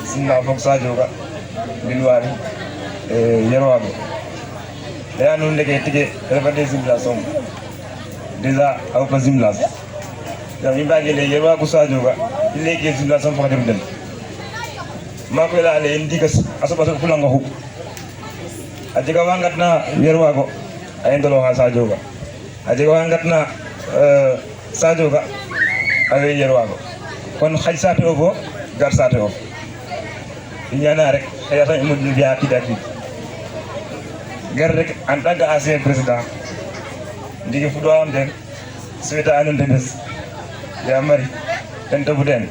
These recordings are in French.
sinna fok Sadio Ka bilwari yerwago ya non ndeke tike refade simulation déjà aw pa simulation donc imbage le yerwago Sadio Ka ileke simulation fok dem den mako la le indikas asoba so fulanga hu ajiga wangatna yerwago ayndolo ha Sadio Ka ajiga wangatna Sadio Ka awe yerwago kon xaj saate o fo gar saate o ñana rek xeyata imul biya kidati gar rek en tant que ancien président ndigi fu do am den sueta anon des ya mari ten to buden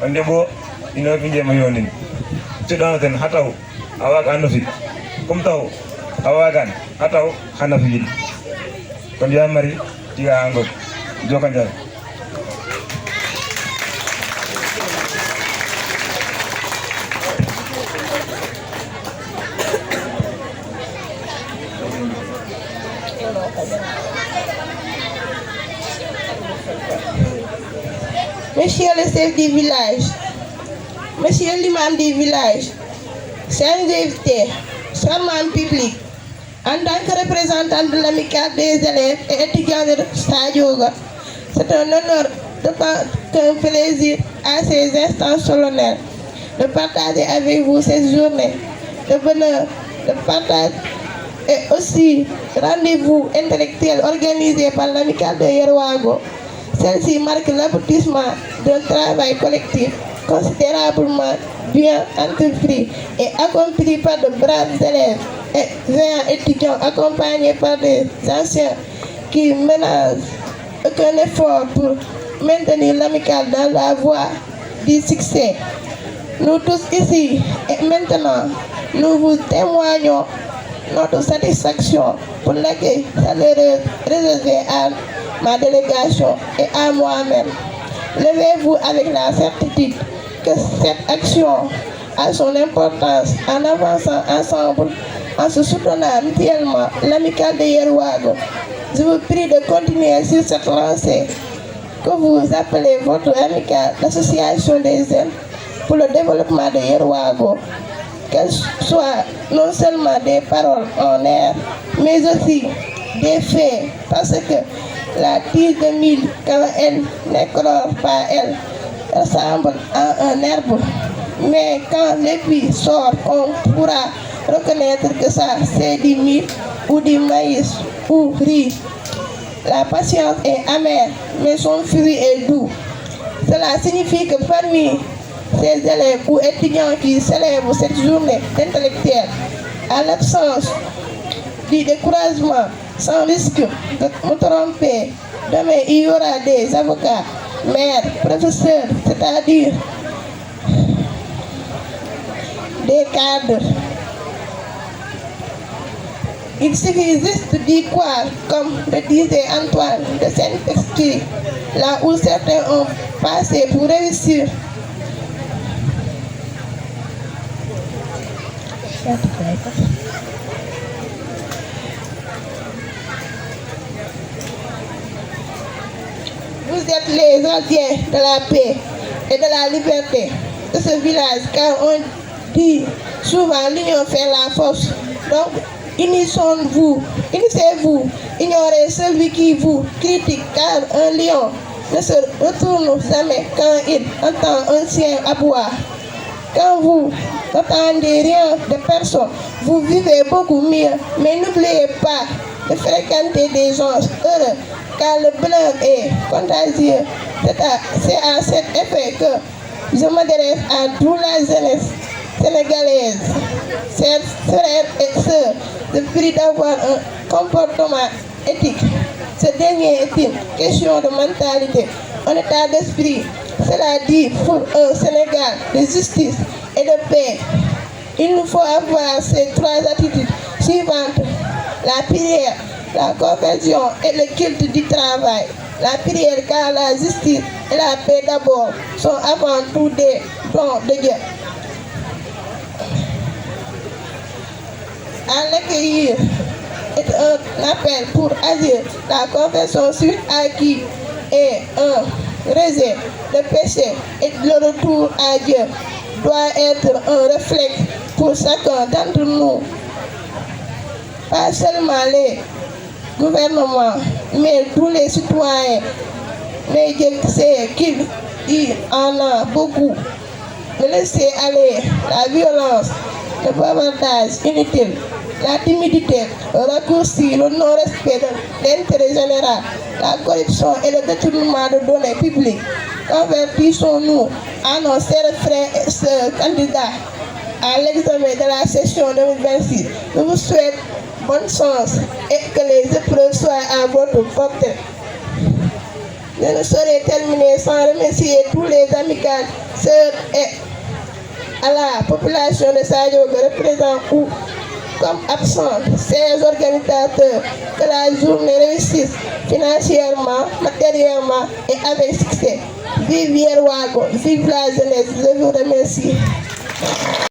onde bo ino fi jema yonin ci do den hataw awaga ando fi kum taw awagan hataw xana fi kon ya mari tiga ango jokanjal. Monsieur le chef du village, monsieur l'imam du village, chers invités, charmant public, en tant que représentant de l'amicale des élèves et étudiants de Sadio Ka, c'est un honneur qu'un plaisir à ces instants solennels de partager avec vous cette journée de bonheur, de partage et aussi rendez-vous intellectuel organisé par l'amicale de Yerwago. Celle-ci marque l'aboutissement d'un travail collectif considérablement bien entrepris et accompli par de braves élèves et veillants étudiants accompagnés par des anciens qui ménagent aucun effort pour maintenir l'amicale dans la voie du succès. Nous tous ici et maintenant, nous vous témoignons notre satisfaction pour l'accueil chaleureux réservé à ma délégation et à moi-même. Levez-vous avec la certitude que cette action a son importance en avançant ensemble, en se soutenant mutuellement l'amicale de Yerwago. Je vous prie de continuer sur cette lancée que vous appelez votre amicale, l'association des jeunes pour le développement de Yerwago. Qu'elle soit non seulement des paroles en air, mais aussi des faits, parce que la tige de mille, quand elle n'éclore pas, elle ressemble à un arbre. Mais quand l'épi sort, on pourra reconnaître que ça, c'est du mil ou du maïs ou riz. La patience est amère, mais son fruit est doux. Cela signifie que parmi ces élèves ou étudiants qui célèbrent cette journée d'intellectuel, à l'absence du découragement, sans risque de me tromper, demain il y aura des avocats, maires, professeurs, c'est-à-dire des cadres. Il suffit juste d'y croire, comme le disait Antoine de Saint-Exupéry, là où certains ont passé pour réussir. Vous êtes les gardiens de la paix et de la liberté de ce village, car on dit souvent l'union fait la force. Donc, unissez-vous, ignorez celui qui vous critique, car un lion ne se retourne jamais quand il entend un chien aboyer. Quand vous n'entendez rien de personne, vous vivez beaucoup mieux, mais n'oubliez pas de fréquenter des gens heureux, car le bonheur est contagieux. C'est à cet effet que je m'adresse à toute la jeunesse sénégalaise. Chers frères et sœurs, je prie d'avoir un comportement éthique. Ce dernier est une question de mentalité, un état d'esprit. Cela dit, pour un Sénégal de justice et de paix, il nous faut avoir ces trois attitudes suivantes: la prière, la conversion et le culte du travail. La prière, car la justice et la paix d'abord sont avant tout des dons de Dieu. À l'accueillir est un appel pour agir. La confession suite à qui est un rejet de péché et le retour à Dieu. doit être un réflexe pour chacun d'entre nous. Pas seulement les gouvernements, mais tous les citoyens. Mais je sais qu'il y en a beaucoup. De laisser aller la violence, le bavardage inutile, la timidité, le raccourci, le non-respect de l'intérêt général, la corruption et le détournement de données publiques. Convertissons-nous en nos chers frères et sœurs candidats à l'examen de la session 2026. Je vous souhaite bonne chance et que les épreuves soient à votre portée. Je ne saurais terminer sans remercier tous les amicales, sœurs et à la population de Sadio que représente ou comme absente ces organisateurs, que la journée réussisse financièrement, matériellement et avec succès. Vive Yerwago, vive la jeunesse, je vous remercie.